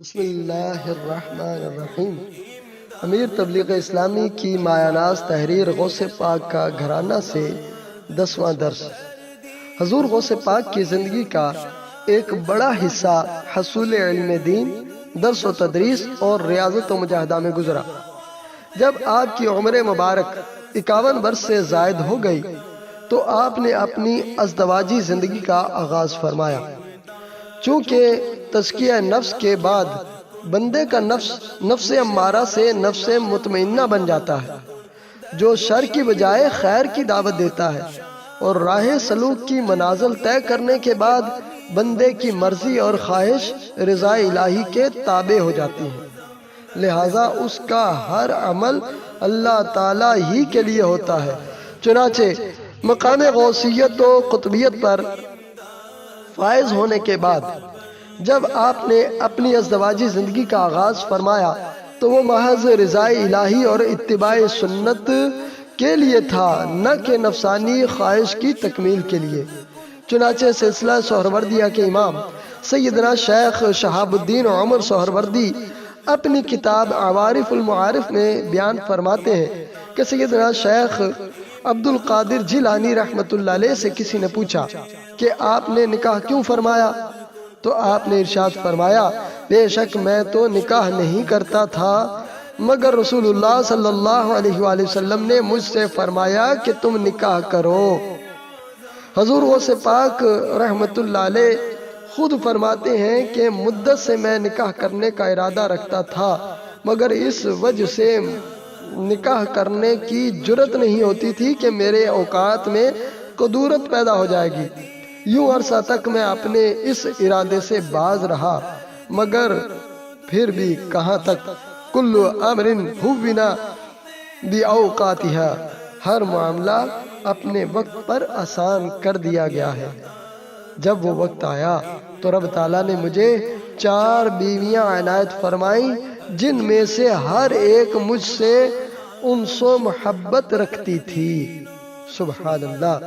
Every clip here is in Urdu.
بسم اللہ الرحمن الرحیم۔ امیر تبلیغ اسلامی کی مایہ ناز تحریر غوث پاک کا گھرانہ سے 10واں درس۔ حضور غوث پاک کی زندگی کا ایک بڑا حصہ حصول علم دین، درس و تدریس اور ریاضت و مجاہدہ میں گزرا۔ جب آپ کی عمر مبارک 51 برس سے زائد ہو گئی تو آپ نے اپنی ازدواجی زندگی کا آغاز فرمایا۔ چونکہ تزکیہ نفس کے بعد بندے کا نفس امارہ سے نفس مطمئنہ بن جاتا ہے، جو شر کی بجائے خیر کی دعوت دیتا ہے، اور راہ سلوک کی منازل طے کرنے کے بعد بندے کی مرضی اور خواہش رضا الہی کے تابع ہو جاتی ہیں، لہٰذا اس کا ہر عمل اللہ تعالیٰ ہی کے لیے ہوتا ہے۔ چنانچہ مقام غوثیت و قطبیت پر فائز ہونے کے بعد جب آپ نے اپنی ازدواجی زندگی کا آغاز فرمایا تو وہ محض رضا الہی اور اتباع سنت کے لیے تھا، نہ کہ نفسانی خواہش کی تکمیل کے لیے۔ چنانچہ سلسلہ سہروردیہ کے امام سیدنا شیخ شہاب الدین عمر سہروردی اپنی کتاب عوارف المعارف میں بیان فرماتے ہیں کہ سیدنا شیخ عبد القادر جیلانی رحمۃ اللہ علیہ سے کسی نے پوچھا کہ آپ نے نکاح کیوں فرمایا؟ تو آپ نے ارشاد فرمایا، بے شک میں تو نکاح نہیں کرتا تھا، مگر رسول اللہ صلی اللہ علیہ وآلہ وسلم نے مجھ سے فرمایا کہ تم نکاح کرو۔ حضور غوث پاک رحمۃ اللہ علیہ خود فرماتے ہیں کہ مدت سے میں نکاح کرنے کا ارادہ رکھتا تھا، مگر اس وجہ سے نکاح کرنے کی جرت نہیں ہوتی تھی کہ میرے اوقات میں قدورت پیدا ہو جائے گی۔ یوں عرصہ تک میں اپنے اس ارادے سے باز رہا، مگر پھر بھی کہاں تک، کل امر ہونا باوقاتہا، ہر معاملہ اپنے وقت پر آسان کر دیا گیا ہے۔ جب وہ وقت آیا تو رب تعالیٰ نے مجھے 4 بیویاں عنایت فرمائیں، جن میں سے ہر ایک مجھ سے انس و محبت رکھتی تھی۔ سبحان اللہ۔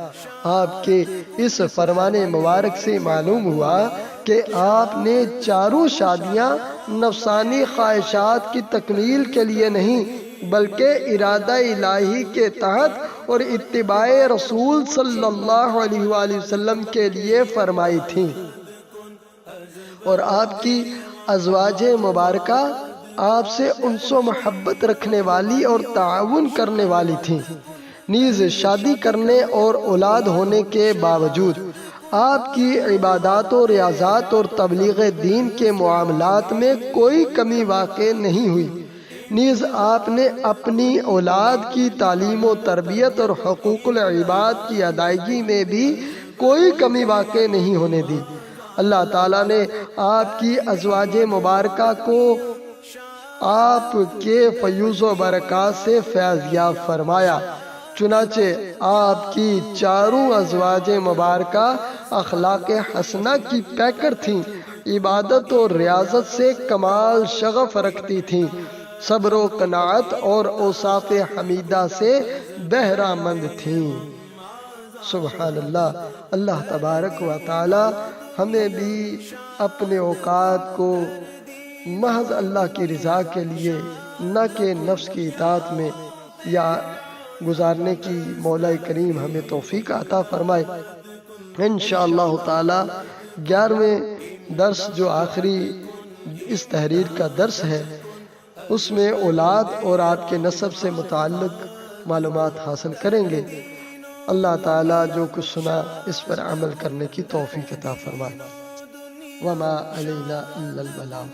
آپ کے اس فرمان مبارک سے معلوم ہوا کہ آپ نے 4 شادیاں نفسانی خواہشات کی تکمیل کے لیے نہیں بلکہ ارادہ الہی کے تحت اور اتباع رسول صلی اللہ علیہ وآلہ وسلم کے لیے فرمائی تھیں، اور آپ کی ازواج مبارکہ آپ سے انس و محبت رکھنے والی اور تعاون کرنے والی تھیں۔ نیز شادی کرنے اور اولاد ہونے کے باوجود آپ کی عبادات و ریاضات اور تبلیغ دین کے معاملات میں کوئی کمی واقع نہیں ہوئی۔ نیز آپ نے اپنی اولاد کی تعلیم و تربیت اور حقوق العباد کی ادائیگی میں بھی کوئی کمی واقع نہیں ہونے دی۔ اللہ تعالیٰ نے آپ کی ازواج مبارکہ کو آپ کے فیوز و برکات سے فیض یاب فرمایا۔ چنانچہ آپ کی 4 ازواج مبارکہ اخلاق حسنہ کی پیکر تھیں، عبادت و ریاضت سے کمال شغف رکھتی تھیں، صبر و قناعت اور اوصاف حمیدہ سے بہرہ مند تھیں۔ سبحان اللہ۔ اللہ تبارک و تعالی ہمیں بھی اپنے اوقات کو محض اللہ کی رضا کے لیے، نہ کہ نفس کی اطاعت میں یا گزارنے کی مولا کریم ہمیں توفیق عطا فرمائے۔ انشاءاللہ تعالی 11ویں درس جو آخری اس تحریر کا درس ہے، اس میں اولاد اور آپ کے نسب سے متعلق معلومات حاصل کریں گے۔ اللہ تعالیٰ جو کچھ سنا اس پر عمل کرنے کی توفیق عطا فرمائے۔ وما علینا الا البلاغ۔